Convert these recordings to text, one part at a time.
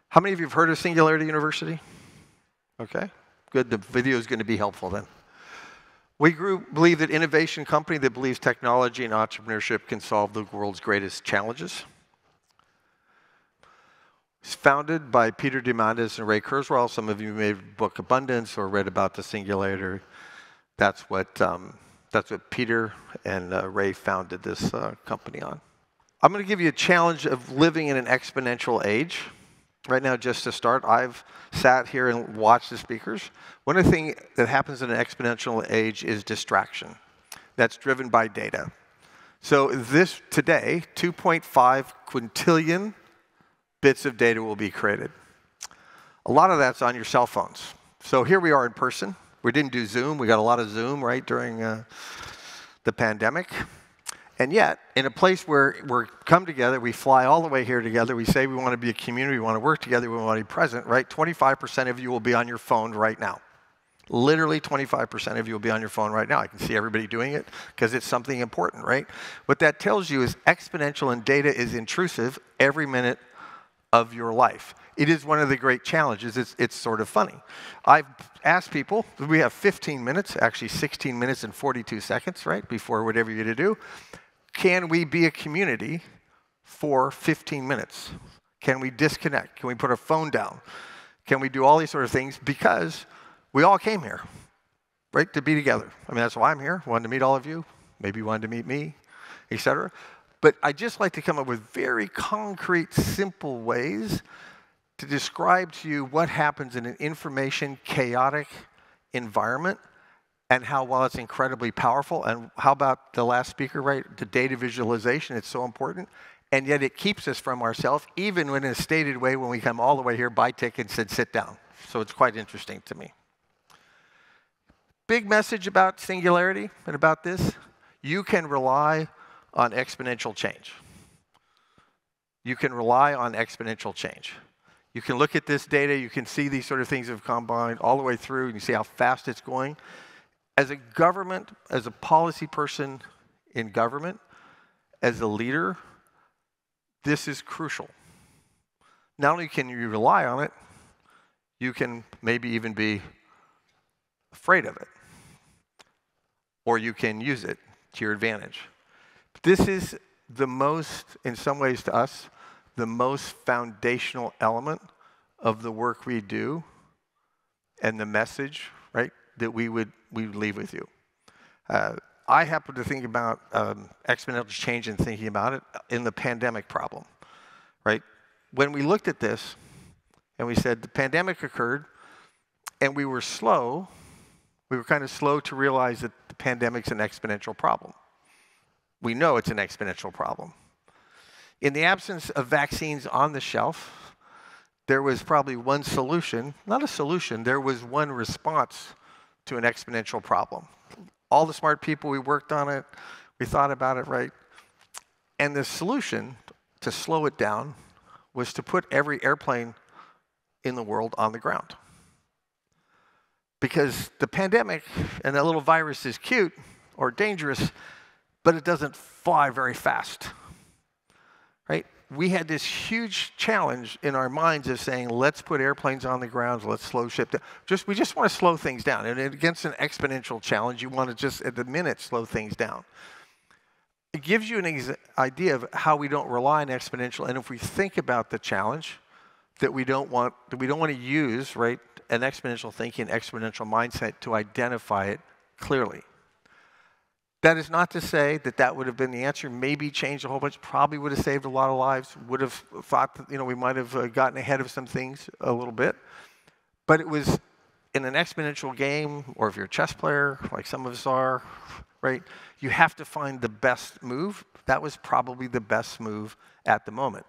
How many of you have heard of Singularity University? Okay, good. The video is going to be helpful then. We believe that innovation company that believes technology and entrepreneurship can solve the world's greatest challenges. It's founded by Peter Diamandis and Ray Kurzweil. Some of you may have book Abundance or read about the Singularity. That's what Peter and Ray founded this company on. I'm going to give you a challenge of living in an exponential age. Right now, just to start, I've sat here and watched the speakers. One of the things that happens in an exponential age is distraction. That's driven by data. So today, 2.5 quintillion bits of data will be created. A lot of that's on your cell phones. So here we are in person. We didn't do Zoom. We got a lot of Zoom, right, during the pandemic. And yet, in a place where we're come together, we fly all the way here together, we say we want to be a community, we want to work together, we want to be present, right? 25% of you will be on your phone right now. Literally 25% of you will be on your phone right now. I can see everybody doing it because it's something important, right? What that tells you is exponential and data is intrusive every minute of your life. It is one of the great challenges. It's sort of funny. I've asked people, we have 15 minutes, actually 16 minutes and 42 seconds, right, before whatever you're going to do. Can we be a community for 15 minutes? Can we disconnect? Can we put our phone down? Can we do all these sort of things? Because we all came here, right, to be together. I mean, that's why I'm here. Wanted to meet all of you. Maybe you wanted to meet me, etc. But I just like to come up with very concrete, simple ways to describe to you what happens in an information chaotic environment and how, while it's incredibly powerful, and how about the last speaker, right? The data visualization, it's so important. And yet it keeps us from ourselves, even when in a stated way, when we come all the way here, buy tickets and sit down. So it's quite interesting to me. Big message about Singularity and about this. You can rely on exponential change. You can rely on exponential change. You can look at this data, you can see these sort of things have combined all the way through, and you see how fast it's going. As a government, as a policy person in government, as a leader, this is crucial. Not only can you rely on it, you can maybe even be afraid of it. Or you can use it to your advantage. This is the most, in some ways to us, the most foundational element of the work we do and the message, right, that we would leave with you. I happen to think about exponential change and thinking about it in the pandemic problem, right? When we looked at this and we said the pandemic occurred and we were kind of slow to realize that the pandemic's an exponential problem. We know it's an exponential problem. In the absence of vaccines on the shelf, there was probably one solution, not a solution, there was one response to an exponential problem. All the smart people, we worked on it, we thought about it, right? And the solution to slow it down was to put every airplane in the world on the ground. Because the pandemic and that little virus is cute or dangerous, but it doesn't fly very fast, right? We had this huge challenge in our minds of saying, let's put airplanes on the ground, let's slow ship down. We just want to slow things down. And against an exponential challenge, you want to just, at the minute, slow things down. It gives you an idea of how we don't rely on exponential. And if we think about the challenge that we don't want to use, right, an exponential thinking, exponential mindset to identify it clearly. That is not to say that that would have been the answer. Maybe changed a whole bunch. Probably would have saved a lot of lives. Would have thought that, we might have gotten ahead of some things a little bit. But it was in an exponential game, or if you're a chess player, like some of us are, right? You have to find the best move. That was probably the best move at the moment.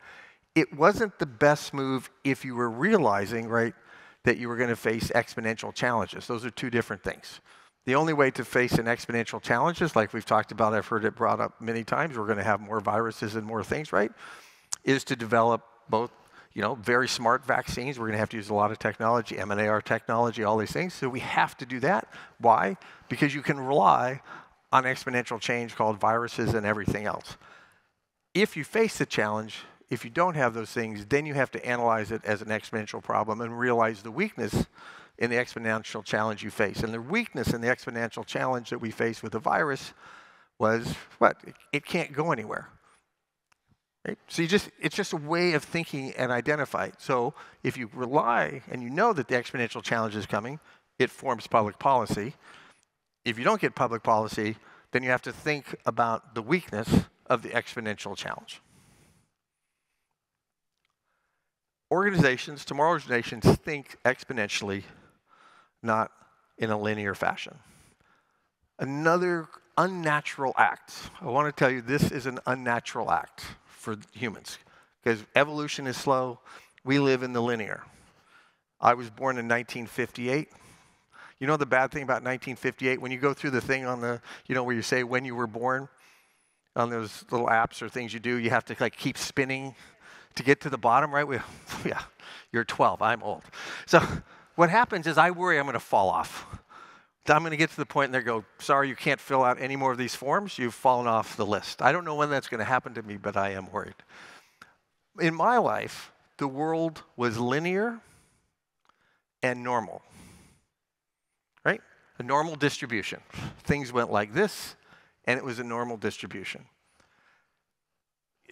It wasn't the best move if you were realizing, right, that you were going to face exponential challenges. Those are two different things. The only way to face an exponential challenge is, like we've talked about, I've heard it brought up many times, we're going to have more viruses and more things, right? Is to develop both, very smart vaccines. We're going to have to use a lot of technology, M&AR technology, all these things. So we have to do that. Why? Because you can rely on exponential change called viruses and everything else. If you face the challenge, if you don't have those things, then you have to analyze it as an exponential problem and realize the weakness in the exponential challenge you face. And the weakness in the exponential challenge that we face with the virus was what? It can't go anywhere. Right? So it's just a way of thinking and identify it. So if you rely and you know that the exponential challenge is coming, it forms public policy. If you don't get public policy, then you have to think about the weakness of the exponential challenge. Organizations, tomorrow's nations, think exponentially, not in a linear fashion. Another unnatural act. I want to tell you this is an unnatural act for humans because evolution is slow. We live in the linear. I was born in 1958. You know the bad thing about 1958? When you go through the thing on the, where you say when you were born, on those little apps or things you do, you have to like keep spinning to get to the bottom, right? Yeah, you're 12, I'm old. So what happens is I worry I'm going to fall off. I'm going to get to the point and they go, sorry, you can't fill out any more of these forms. You've fallen off the list. I don't know when that's going to happen to me, but I am worried. In my life, the world was linear and normal, right? A normal distribution. Things went like this, and it was a normal distribution.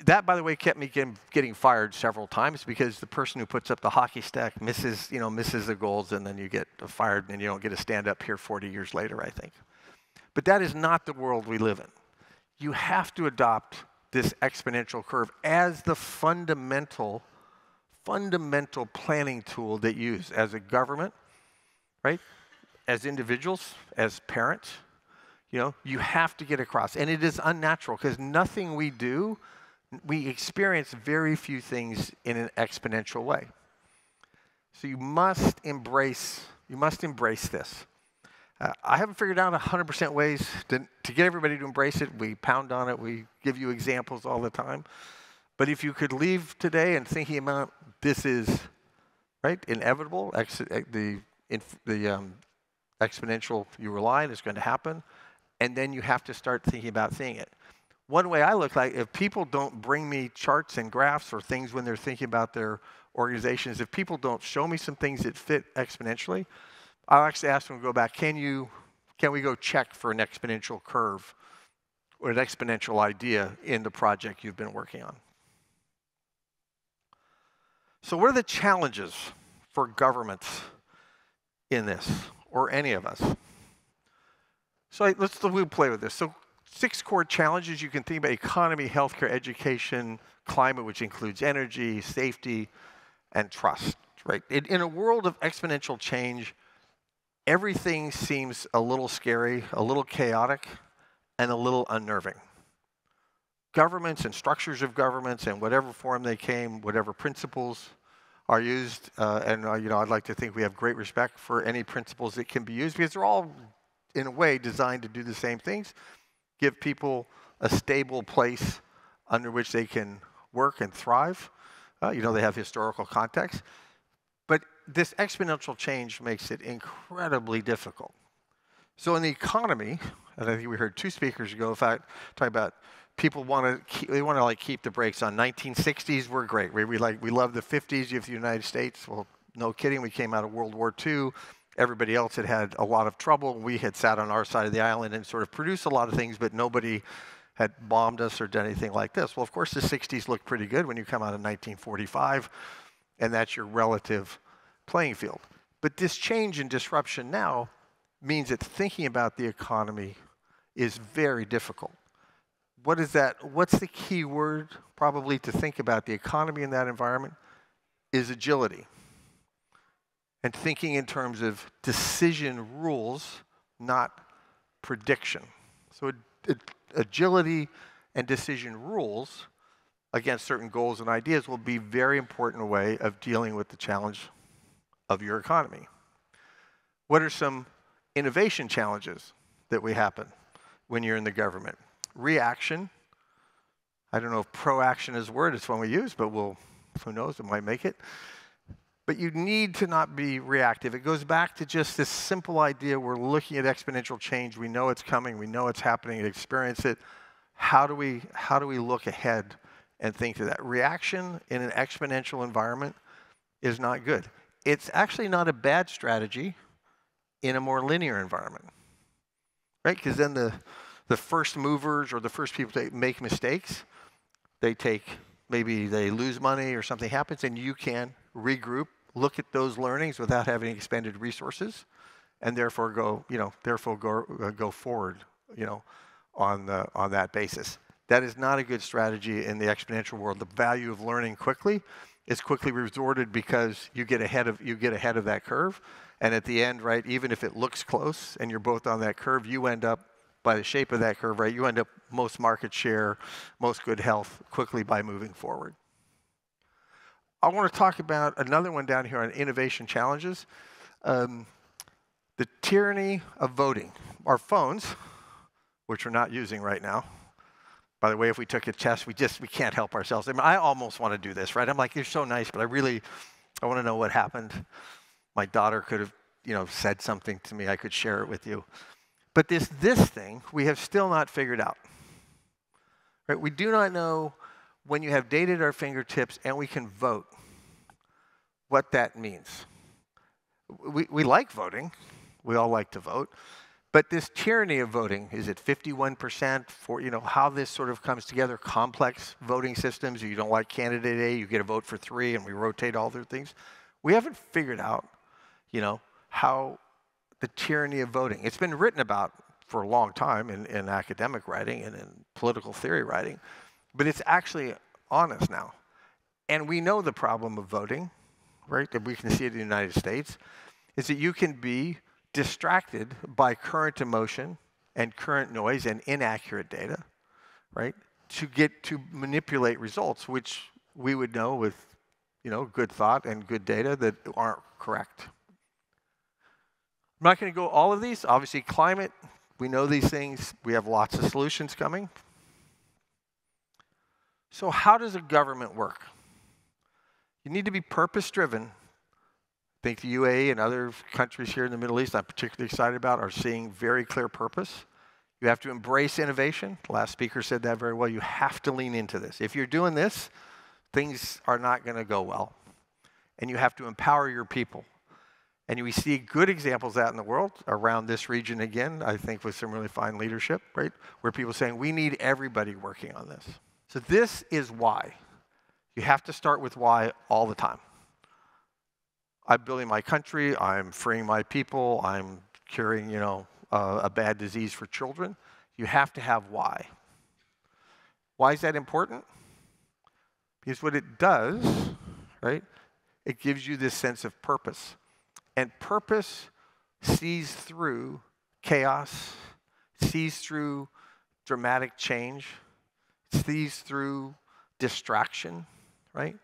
That, by the way, kept me getting fired several times because the person who puts up the hockey stick misses the goals, and then you get fired, and you don't get to stand up here 40 years later, I think. But that is not the world we live in. You have to adopt this exponential curve as the fundamental planning tool that you use as a government, right? As individuals, as parents, you have to get across. And it is unnatural because nothing we do, we experience very few things in an exponential way. So you must embrace this. I haven't figured out 100% ways to get everybody to embrace it. We pound on it. We give you examples all the time. But if you could leave today and thinking about this is, right, inevitable, the exponential you rely on is going to happen, and then you have to start thinking about seeing it. One way I look like, if people don't bring me charts and graphs or things when they're thinking about their organizations, if people don't show me some things that fit exponentially, I'll actually ask them to go back, can we go check for an exponential curve or an exponential idea in the project you've been working on? So what are the challenges for governments in this, or any of us? So we'll play with this. So 6 core challenges you can think about: economy, healthcare, education, climate, which includes energy, safety, and trust, right? In a world of exponential change, everything seems a little scary, a little chaotic, and a little unnerving. Governments and structures of governments and whatever form they came, whatever principles are used, I'd like to think we have great respect for any principles that can be used because they're all, in a way, designed to do the same things. Give people a stable place under which they can work and thrive. They have historical context. But this exponential change makes it incredibly difficult. So in the economy, and I think we heard 2 speakers ago, in fact, talking about people want to keep the brakes on. 1960s were great. We love the 50s. You have the United States. Well, no kidding. We came out of World War II. Everybody else had a lot of trouble. We had sat on our side of the island and sort of produced a lot of things, but nobody had bombed us or done anything like this. Well, of course, the 60s looked pretty good when you come out of 1945, and that's your relative playing field. But this change and disruption now means that thinking about the economy is very difficult. What is that? What's the key word probably to think about the economy in that environment? Is agility. And thinking in terms of decision rules, not prediction. So agility and decision rules against certain goals and ideas will be a very important way of dealing with the challenge of your economy. What are some innovation challenges that we happen when you're in the government? Reaction. I don't know if proaction is a word, it's one we use, but who knows, it might make it. But you need to not be reactive. It goes back to just this simple idea. We're looking at exponential change. We know it's coming. We know it's happening. We experience it. How do we look ahead and think through that. Reaction in an exponential environment is not good. It's actually not a bad strategy in a more linear environment, right? Because then the first movers or the first people to make mistakes, maybe they lose money or something happens, and you can regroup, look at those learnings without having expended resources, and therefore go forward, on that basis. That is not a good strategy in the exponential world. The value of learning quickly is quickly resorted because you get ahead of that curve, and at the end, right, even if it looks close and you're both on that curve, you end up, by the shape of that curve, right, you end up most market share, most good health quickly by moving forward. I want to talk about another one down here on innovation challenges. The tyranny of voting. Our phones, which we're not using right now. By the way, if we took a test, we can't help ourselves. I mean, I almost want to do this, right? I'm like, you're so nice, but I want to know what happened. My daughter could have, said something to me. I could share it with you. But this thing, we have still not figured out. Right? We do not know when you have data at our fingertips and we can vote, what that means. We like voting. We all like to vote. But this tyranny of voting, is it 51% for, how this sort of comes together, complex voting systems, you don't like candidate A, you get a vote for 3, and we rotate all their things. We haven't figured out, how the tyranny of voting. It's been written about for a long time in academic writing and in political theory writing, but it's actually on us now. And we know the problem of voting, right? That we can see it in the United States, is that you can be distracted by current emotion and current noise and inaccurate data, right? To manipulate results, which we would know with, good thought and good data that aren't correct. I'm not going to go all of these. Obviously, climate, we know these things. We have lots of solutions coming. So how does a government work? You need to be purpose-driven. I think the UAE and other countries here in the Middle East I'm particularly excited about are seeing very clear purpose. You have to embrace innovation. The last speaker said that very well. You have to lean into this. If you're doing this, things are not going to go well. And you have to empower your people. And we see good examples of that in the world, around this region again, I think with some really fine leadership, right? Where people are saying, we need everybody working on this. So this is why. You have to start with why all the time. I'm building my country, I'm freeing my people, I'm curing, a bad disease for children. You have to have why. Why is that important? Because what it does, right, it gives you this sense of purpose. And purpose sees through chaos, sees through dramatic change, sees through distraction, right?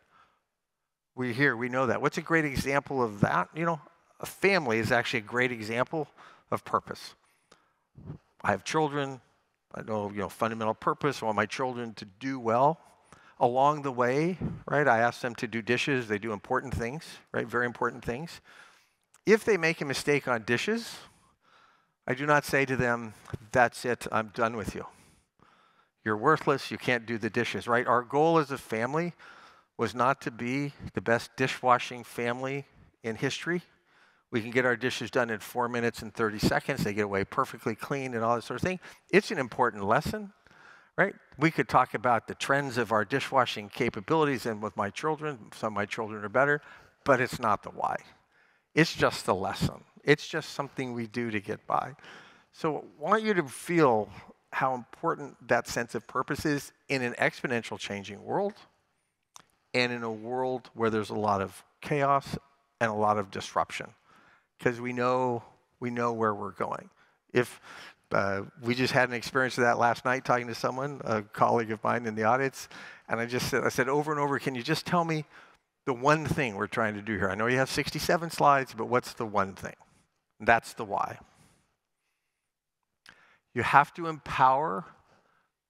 We know that. What's a great example of that? A family is actually a great example of purpose. I have children. I know, fundamental purpose. I want my children to do well. Along the way, right, I ask them to do dishes. They do important things, right, very important things. If they make a mistake on dishes, I do not say to them, that's it, I'm done with you. You're worthless, you can't do the dishes, right? Our goal as a family was not to be the best dishwashing family in history. We can get our dishes done in 4 minutes and 30 seconds. They get away perfectly clean and all that sort of thing. It's an important lesson, right? We could talk about the trends of our dishwashing capabilities, and with my children, some of my children are better, but it's not the why. It's just the lesson. It's just something we do to get by. So I want you to feel how important that sense of purpose is in an exponential changing world, and in a world where there's a lot of chaos and a lot of disruption, because we know where we're going. If we just had an experience of that last night, talking to someone, a colleague of mine in the audience, and I said over and over, can you just tell me the one thing we're trying to do here? I know you have 67 slides, but what's the one thing? That's the why. You have to empower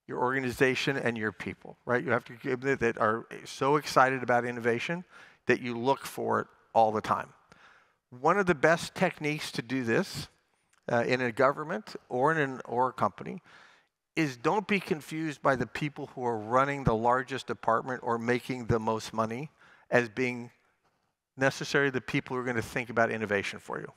your organization and your people, right? You have to give them that are so excited about innovation that you look for it all the time. One of the best techniques to do this in a government or a company is don't be confused by the people who are running the largest department or making the most money as being necessarily the people who are going to think about innovation for you.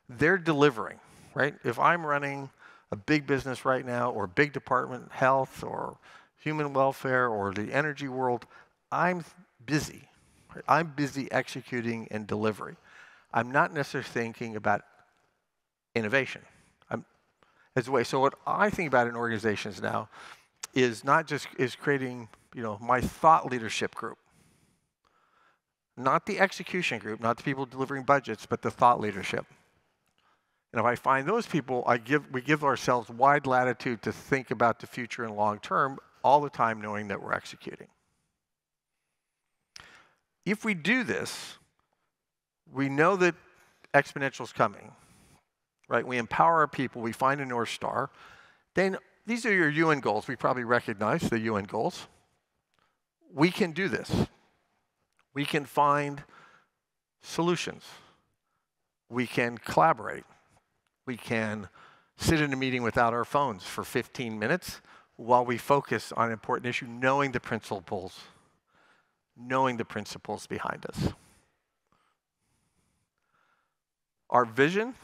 They're delivering, right? If I'm running a big business right now, or a big department, health or human welfare or the energy world, I'm busy. Right? I'm busy executing and delivery. I'm not necessarily thinking about innovation. As a way. So what I think about in organizations now is not just creating, my thought leadership group. Not the execution group, not the people delivering budgets, but the thought leadership. And if I find those people, we give ourselves wide latitude to think about the future and long term all the time, knowing that we're executing. If we do this, we know that exponential is coming. Right? We empower our people, we find a North Star. Then these are your UN goals. We probably recognize the UN goals. We can do this. We can find solutions. We can collaborate. We can sit in a meeting without our phones for 15 minutes while we focus on an important issue, knowing the principles behind us. Our vision,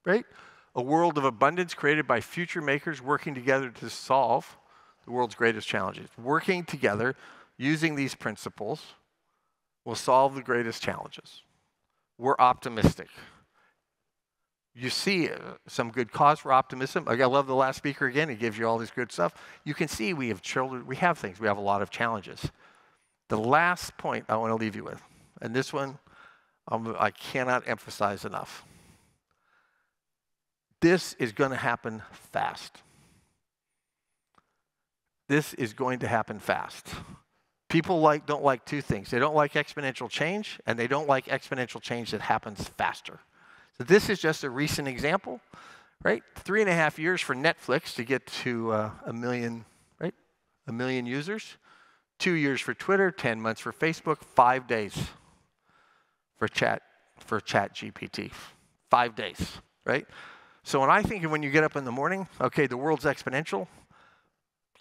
right? A world of abundance created by future makers working together to solve the world's greatest challenges. Working together, using these principles, will solve the greatest challenges. We're optimistic. You see some good cause for optimism. I love the last speaker again. He gives you all this good stuff. You can see we have children. We have things. We have a lot of challenges. The last point I want to leave you with, and this one I cannot emphasize enough. This is going to happen fast. This is going to happen fast. People don't like two things. They don't like exponential change, and they don't like exponential change that happens faster. So this is just a recent example, right? 3.5 years for Netflix to get to 1 million, right? 1 million users. 2 years for Twitter, 10 months for Facebook, 5 days for ChatGPT. 5 days, right? So when I think of when you get up in the morning, okay, the world's exponential,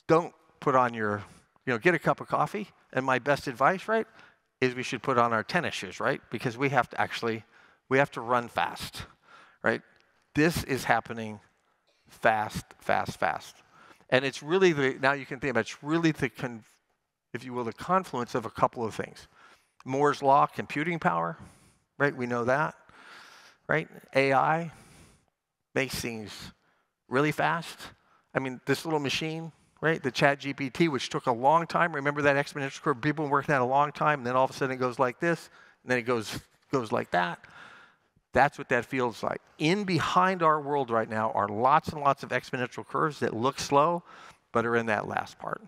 don't put on your, get a cup of coffee. And my best advice, right, is we should put on our tennis shoes, right? Because we have to run fast, right? This is happening fast, fast, fast. And it's really now you can think about it's really if you will, the confluence of a couple of things. Moore's law, computing power, right? We know that, right? AI makes things really fast. I mean, this little machine, right? The ChatGPT, which took a long time. Remember that exponential curve? People have been working on it a long time, and then all of a sudden it goes like this, and then it goes like that. That's what that feels like. In behind our world right now are lots and lots of exponential curves that look slow, but are in that last part.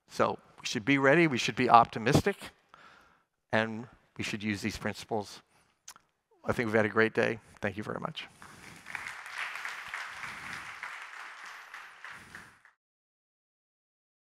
So we should be ready. We should be optimistic, and we should use these principles. I think we've had a great day. Thank you very much.